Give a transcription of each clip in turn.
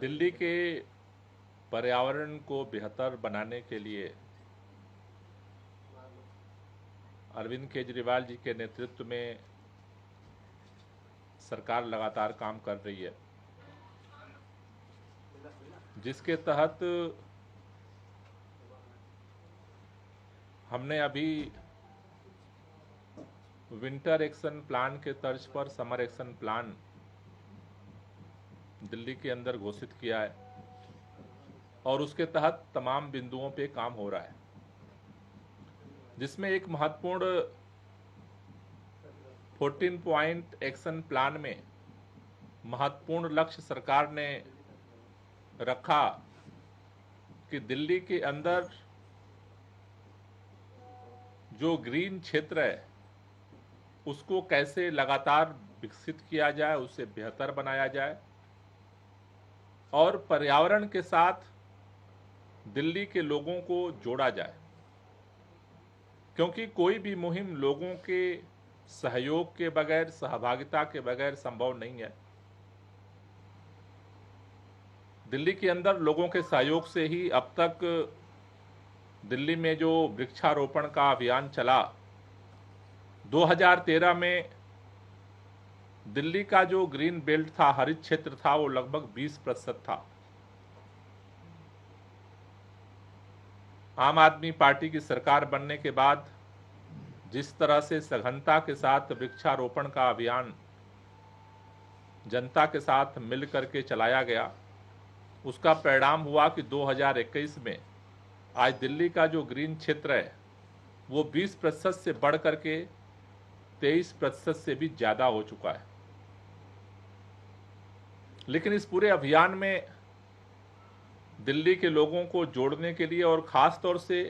दिल्ली के पर्यावरण को बेहतर बनाने के लिए अरविंद केजरीवाल जी के नेतृत्व में सरकार लगातार काम कर रही है, जिसके तहत हमने अभी विंटर एक्शन प्लान के तर्ज पर समर एक्शन प्लान दिल्ली के अंदर घोषित किया है और उसके तहत तमाम बिंदुओं पे काम हो रहा है, जिसमें एक महत्वपूर्ण 14 पॉइंट एक्शन प्लान में महत्वपूर्ण लक्ष्य सरकार ने रखा कि दिल्ली के अंदर जो ग्रीन क्षेत्र है उसको कैसे लगातार विकसित किया जाए, उसे बेहतर बनाया जाए और पर्यावरण के साथ दिल्ली के लोगों को जोड़ा जाए, क्योंकि कोई भी मुहिम लोगों के सहयोग के बगैर, सहभागिता के बगैर संभव नहीं है। दिल्ली के अंदर लोगों के सहयोग से ही अब तक दिल्ली में जो वृक्षारोपण का अभियान चला, 2013 में दिल्ली का जो ग्रीन बेल्ट था, हरित क्षेत्र था, वो लगभग 20% था। आम आदमी पार्टी की सरकार बनने के बाद जिस तरह से सघनता के साथ वृक्षारोपण का अभियान जनता के साथ मिलकर के चलाया गया, उसका परिणाम हुआ कि 2021 में आज दिल्ली का जो ग्रीन क्षेत्र है वो 20% से बढ़ करके 23% से भी ज़्यादा हो चुका है। लेकिन इस पूरे अभियान में दिल्ली के लोगों को जोड़ने के लिए और ख़ास तौर से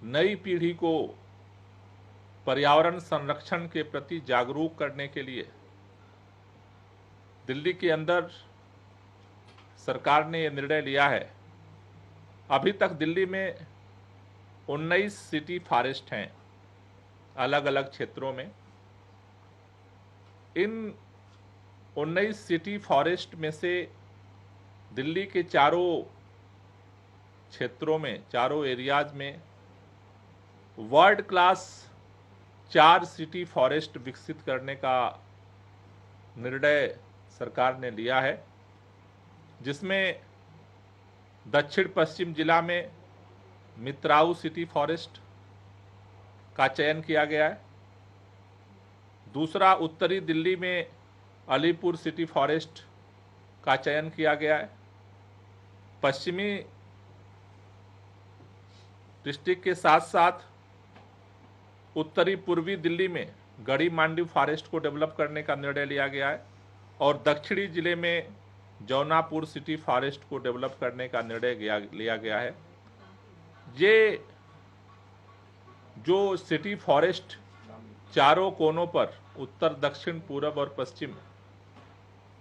नई पीढ़ी को पर्यावरण संरक्षण के प्रति जागरूक करने के लिए दिल्ली के अंदर सरकार ने यह निर्णय लिया है। अभी तक दिल्ली में 19 सिटी फॉरेस्ट हैं अलग अलग क्षेत्रों में। इन 19 सिटी फॉरेस्ट में से दिल्ली के चारों क्षेत्रों में, चारों एरियाज में वर्ल्ड क्लास 4 सिटी फॉरेस्ट विकसित करने का निर्णय सरकार ने लिया है, जिसमें दक्षिण पश्चिम जिला में मित्राऊ सिटी फॉरेस्ट का चयन किया गया है। दूसरा, उत्तरी दिल्ली में अलीपुर सिटी फॉरेस्ट का चयन किया गया है। पश्चिमी डिस्ट्रिक्ट के साथ साथ उत्तरी पूर्वी दिल्ली में गढ़ी मांडवी फॉरेस्ट को डेवलप करने का निर्णय लिया गया है और दक्षिणी जिले में जौनापुर सिटी फॉरेस्ट को डेवलप करने का निर्णय लिया गया है। ये जो सिटी फॉरेस्ट चारों कोनों पर, उत्तर, दक्षिण, पूरब और पश्चिम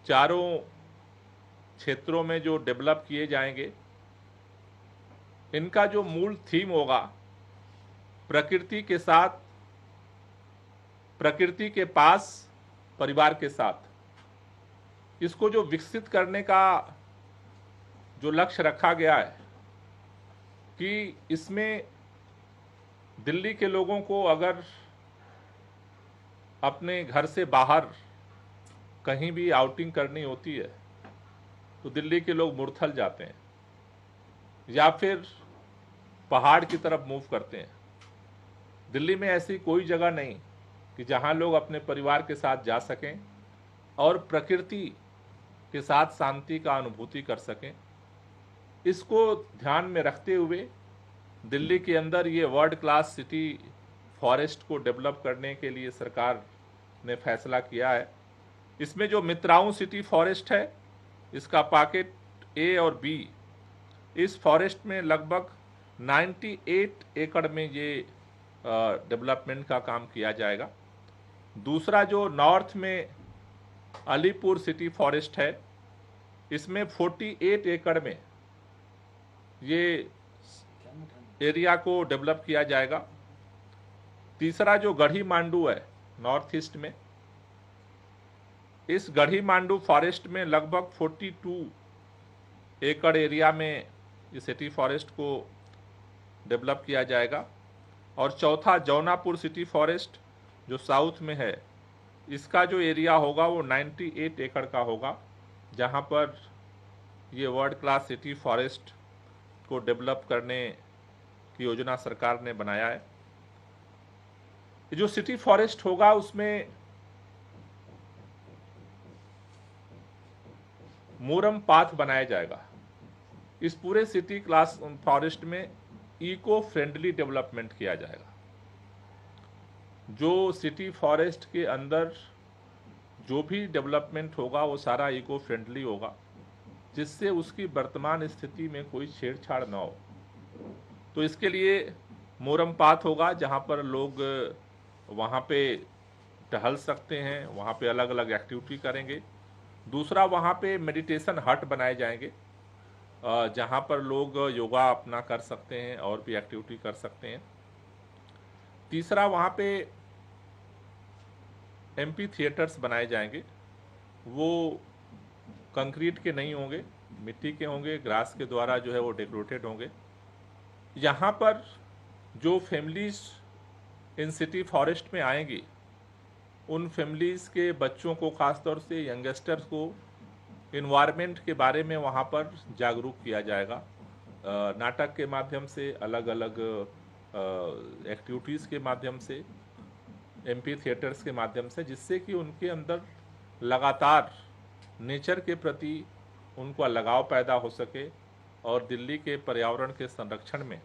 चारों क्षेत्रों में जो डेवलप किए जाएंगे, इनका जो मूल थीम होगा प्रकृति के साथ, प्रकृति के पास, परिवार के साथ, इसको जो विकसित करने का जो लक्ष्य रखा गया है कि इसमें दिल्ली के लोगों को अगर अपने घर से बाहर कहीं भी आउटिंग करनी होती है तो दिल्ली के लोग मुरथल जाते हैं या फिर पहाड़ की तरफ मूव करते हैं। दिल्ली में ऐसी कोई जगह नहीं कि जहां लोग अपने परिवार के साथ जा सकें और प्रकृति के साथ शांति का अनुभूति कर सकें। इसको ध्यान में रखते हुए दिल्ली के अंदर ये वर्ल्ड क्लास सिटी फॉरेस्ट को डेवलप करने के लिए सरकार ने फैसला किया है। इसमें जो मित्राऊ सिटी फॉरेस्ट है, इसका पॉकेट ए और बी, इस फॉरेस्ट में लगभग 98 एकड़ में ये डेवलपमेंट का काम किया जाएगा। दूसरा, जो नॉर्थ में अलीपुर सिटी फॉरेस्ट है, इसमें 48 एकड़ में ये एरिया को डेवलप किया जाएगा। तीसरा, जो गढ़ी मांडू है नॉर्थ ईस्ट में, इस गढ़ी मांडू फॉरेस्ट में लगभग 42 एकड़ एरिया में ये सिटी फॉरेस्ट को डेवलप किया जाएगा। और चौथा जौनापुर सिटी फॉरेस्ट जो साउथ में है, इसका जो एरिया होगा वो 98 एकड़ का होगा, जहां पर ये वर्ल्ड क्लास सिटी फॉरेस्ट को डेवलप करने की योजना सरकार ने बनाया है। जो सिटी फॉरेस्ट होगा उसमें मोरम पाथ बनाया जाएगा। इस पूरे सिटी क्लास फॉरेस्ट में इको फ्रेंडली डेवलपमेंट किया जाएगा। जो सिटी फॉरेस्ट के अंदर जो भी डेवलपमेंट होगा वो सारा इको फ्रेंडली होगा, जिससे उसकी वर्तमान स्थिति में कोई छेड़छाड़ ना हो। तो इसके लिए मोरम पाथ होगा, जहाँ पर लोग वहाँ पे टहल सकते हैं, वहाँ पे अलग अलग एक्टिविटी करेंगे। दूसरा, वहाँ पे मेडिटेशन हट बनाए जाएंगे, जहाँ पर लोग योगा अपना कर सकते हैं और भी एक्टिविटी कर सकते हैं। तीसरा, वहाँ पे एम्पी थिएटर्स बनाए जाएंगे। वो कंक्रीट के नहीं होंगे, मिट्टी के होंगे, ग्रास के द्वारा जो है वो डेकोरेटेड होंगे। यहाँ पर जो फैमिलीज इन सिटी फॉरेस्ट में आएंगी, उन फैमिलीज के बच्चों को, खासतौर से यंगस्टर्स को इन्वायरमेंट के बारे में वहाँ पर जागरूक किया जाएगा, नाटक के माध्यम से, अलग अलग एक्टिविटीज़ के माध्यम से, एम्पी थिएटर्स के माध्यम से, जिससे कि उनके अंदर लगातार नेचर के प्रति उनका लगाव पैदा हो सके और दिल्ली के पर्यावरण के संरक्षण में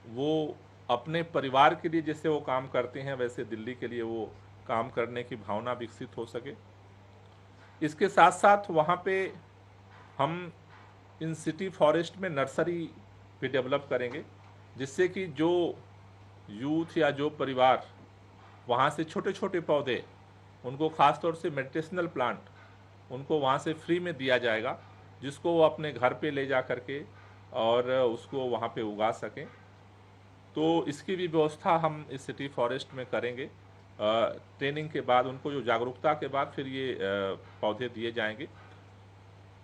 वो अपने परिवार के लिए जैसे वो काम करते हैं, वैसे दिल्ली के लिए वो काम करने की भावना विकसित हो सके। इसके साथ साथ वहाँ पे हम इन सिटी फॉरेस्ट में नर्सरी भी डेवलप करेंगे, जिससे कि जो यूथ या जो परिवार वहाँ से छोटे छोटे पौधे, उनको ख़ासतौर से मेडिटेशनल प्लांट, उनको वहाँ से फ्री में दिया जाएगा, जिसको वो अपने घर पे ले जा करके और उसको वहाँ पे उगा सकें। तो इसकी भी व्यवस्था हम इस सिटी फॉरेस्ट में करेंगे। ट्रेनिंग के बाद, उनको जो जागरूकता के बाद फिर ये पौधे दिए जाएंगे।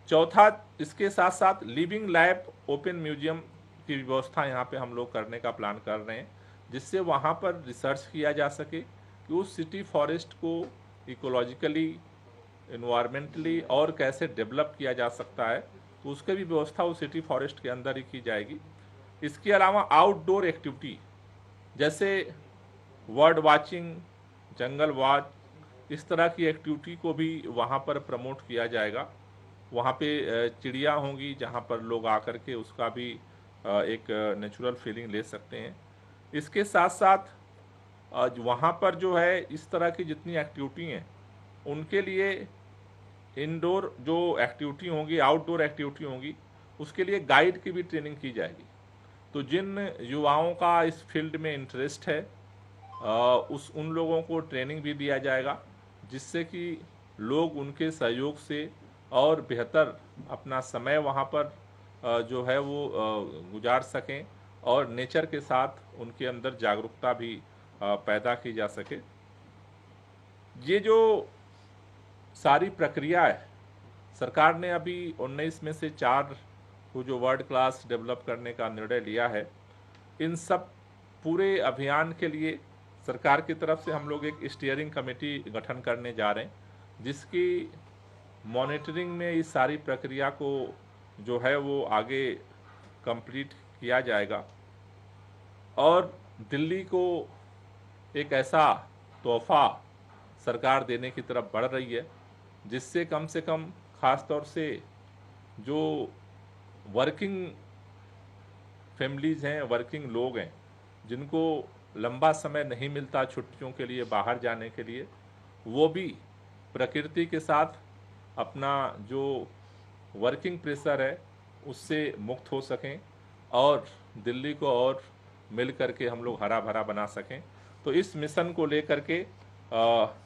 चौथा, इसके साथ साथ लिविंग लैब ओपन म्यूजियम की व्यवस्था यहाँ पे हम लोग करने का प्लान कर रहे हैं, जिससे वहाँ पर रिसर्च किया जा सके कि उस सिटी फॉरेस्ट को इकोलॉजिकली, इन्वायरमेंटली और कैसे डेवलप किया जा सकता है, तो उसकी भी व्यवस्था उस सिटी फॉरेस्ट के अंदर ही की जाएगी। इसके अलावा आउटडोर एक्टिविटी जैसे बर्ड वाचिंग, जंगल वॉच, इस तरह की एक्टिविटी को भी वहाँ पर प्रमोट किया जाएगा। वहाँ पे चिड़िया होंगी, जहाँ पर लोग आकर के उसका भी एक नेचुरल फीलिंग ले सकते हैं। इसके साथ साथ वहाँ पर जो है इस तरह की जितनी एक्टिविटी हैं, उनके लिए इंडोर जो एक्टिविटी होंगी, आउटडोर एक्टिविटी होंगी, उसके लिए गाइड की भी ट्रेनिंग की जाएगी। तो जिन युवाओं का इस फील्ड में इंटरेस्ट है, उन लोगों को ट्रेनिंग भी दिया जाएगा, जिससे कि लोग उनके सहयोग से और बेहतर अपना समय वहाँ पर जो है वो गुजार सकें और नेचर के साथ उनके अंदर जागरूकता भी पैदा की जा सके। ये जो सारी प्रक्रिया है, सरकार ने अभी 19 में से 4 को जो वर्ल्ड क्लास डेवलप करने का निर्णय लिया है। इन सब पूरे अभियान के लिए सरकार की तरफ से हम लोग एक स्टीयरिंग कमेटी गठन करने जा रहे हैं, जिसकी मॉनिटरिंग में इस सारी प्रक्रिया को जो है वो आगे कंप्लीट किया जाएगा और दिल्ली को एक ऐसा तोहफा सरकार देने की तरफ बढ़ रही है, जिससे कम से कम ख़ास तौर से जो वर्किंग फैमिलीज़ हैं, वर्किंग लोग हैं, जिनको लंबा समय नहीं मिलता छुट्टियों के लिए बाहर जाने के लिए, वो भी प्रकृति के साथ अपना जो वर्किंग प्रेशर है उससे मुक्त हो सकें और दिल्ली को और मिल करके हम लोग हरा भरा बना सकें। तो इस मिशन को लेकर के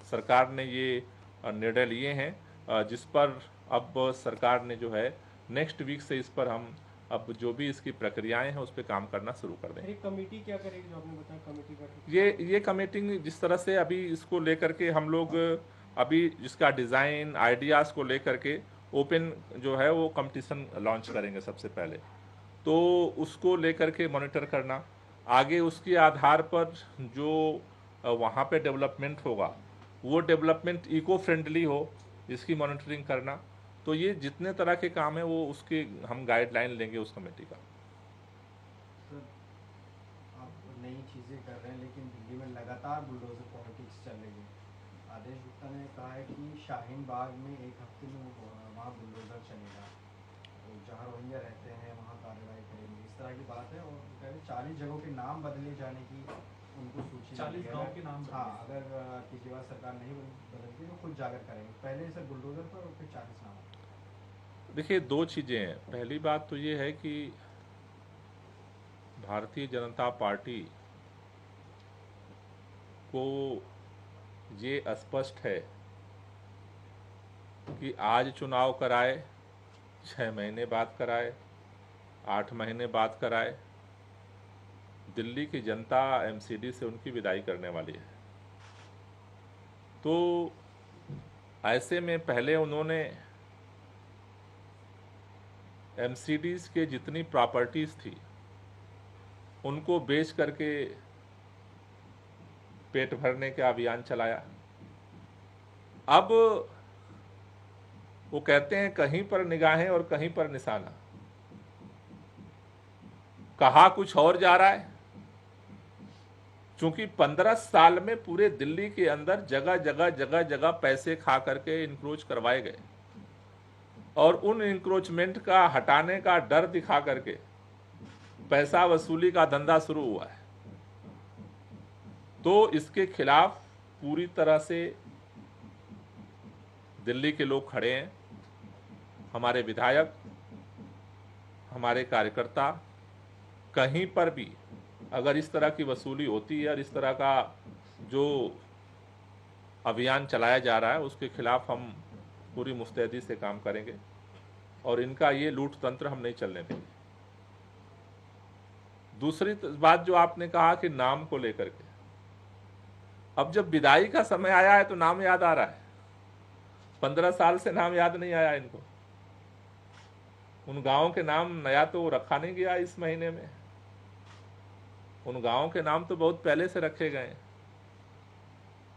सरकार ने ये निर्णय लिए हैं, जिस पर अब सरकार ने जो है नेक्स्ट वीक से इस पर हम अब जो भी इसकी प्रक्रियाएं हैं उस पर काम करना शुरू कर दें। एक कमेटी क्या करेगी जो आपने बताया कमेटी का? ये कमेटी जिस तरह से अभी इसको लेकर के हम लोग अभी जिसका डिज़ाइन आइडियाज़ को लेकर के ओपन जो है वो कंपटीशन लॉन्च करेंगे सबसे पहले, तो उसको लेकर के मॉनिटर करना, आगे उसके आधार पर जो वहाँ पे डेवलपमेंट होगा वो डेवलपमेंट इको फ्रेंडली हो, इसकी मॉनिटरिंग करना। तो ये जितने तरह के काम है वो उसके हम गाइडलाइन लेंगे उस कमेटी का। सर, आप नई चीज़ें कर रहे हैं लेकिन दिल्ली में लगातार बुलडोजर पॉलिटिक्स चल रही है। आदेश गुप्ता ने कहा है कि शाहीन बाग में एक हफ्ते में वहाँ बुलडोजर चलेगा, तो जहाँ रोहिंग्या रहते हैं वहाँ कार्रवाई करेंगे, इस तरह की बात है। और कह रहे 40 जगहों के नाम बदले जाने की उनको सूची 40 गाँव के नाम। हाँ, अगर केजरीवाल सरकार नहीं बदलती तो खुद जाकर करेंगे, पहले सर बुलडोजर पर और फिर 40 नाम। देखिए, दो चीज़ें हैं। पहली बात तो ये है कि भारतीय जनता पार्टी को ये स्पष्ट है कि आज चुनाव कराए, 6 महीने बाद कराए, 8 महीने बाद कराए, दिल्ली की जनता एमसीडी से उनकी विदाई करने वाली है। तो ऐसे में पहले उन्होंने एमसीडीज के जितनी प्रॉपर्टीज थी उनको बेच करके पेट भरने का अभियान चलाया। अब वो कहते हैं कहीं पर निगाहें और कहीं पर निशाना, कहा कुछ और जा रहा है। चूंकि 15 साल में पूरे दिल्ली के अंदर जगह जगह पैसे खा करके इंक्रोच करवाए गए और उन इंक्रोचमेंट का हटाने का डर दिखा करके पैसा वसूली का धंधा शुरू हुआ है। तो इसके खिलाफ पूरी तरह से दिल्ली के लोग खड़े हैं। हमारे विधायक, हमारे कार्यकर्ता, कहीं पर भी अगर इस तरह की वसूली होती है और इस तरह का जो अभियान चलाया जा रहा है उसके खिलाफ हम पूरी मुस्तैदी से काम करेंगे और इनका ये लूट तंत्र हम नहीं चलने देंगे। दूसरी बात जो आपने कहा कि नाम को लेकर के, अब जब विदाई का समय आया है तो नाम याद आ रहा है। 15 साल से नाम याद नहीं आया इनको। उन गांवों के नाम नया तो रखा नहीं गया इस महीने में, उन गांवों के नाम तो बहुत पहले से रखे गए।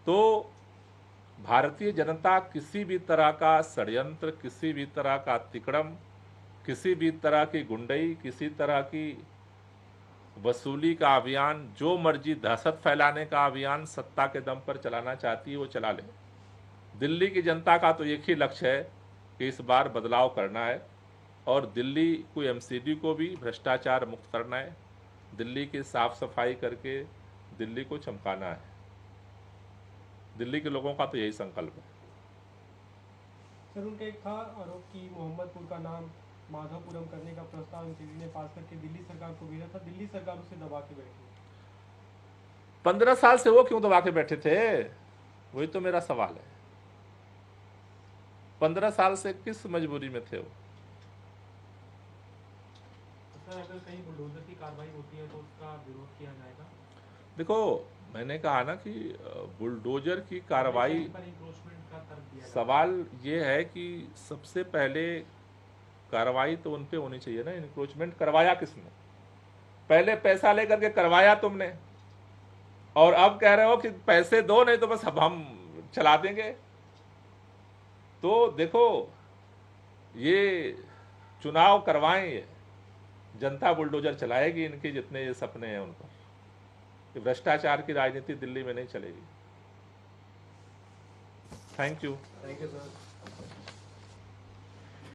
तो भारतीय जनता किसी भी तरह का षड्यंत्र, किसी भी तरह का तिकड़म, किसी भी तरह की गुंडई, किसी तरह की वसूली का अभियान, जो मर्जी दहशत फैलाने का अभियान सत्ता के दम पर चलाना चाहती है वो चला ले। दिल्ली की जनता का तो एक ही लक्ष्य है कि इस बार बदलाव करना है और दिल्ली को, एमसीडी को भी भ्रष्टाचार मुक्त करना है, दिल्ली की साफ सफाई करके दिल्ली को चमकाना है। दिल्ली के लोगों का तो यही संकल्प है। सर, उनका एक था आरोप कि मोहम्मदपुर का नाम माधवपुरम करने का प्रस्ताव एमसीडी ने पास करके दिल्ली सरकार को भेजा था, दिल्ली सरकार उसे दबा के बैठी। 15 साल से वो क्यों दबा के बैठे थे, वही तो मेरा सवाल है। 15 साल से किस मजबूरी में थे वो? सर, अगर कहीं बुलडोजर की कार्रवाई होती है तो उसका विरोध किया जाएगा। देखो, मैंने कहा ना कि बुलडोजर की कार्रवाई, सवाल ये है कि सबसे पहले कार्रवाई तो उन पे होनी चाहिए ना। इंक्रोचमेंट करवाया किसने? पहले पैसा लेकर के करवाया तुमने और अब कह रहे हो कि पैसे दो नहीं तो बस अब हम चला देंगे। तो देखो, ये चुनाव करवाएं, ये जनता बुलडोजर चलाएगी इनके जितने ये सपने हैं उन पर। भ्रष्टाचार की राजनीति दिल्ली में नहीं चलेगी। Thank you sir.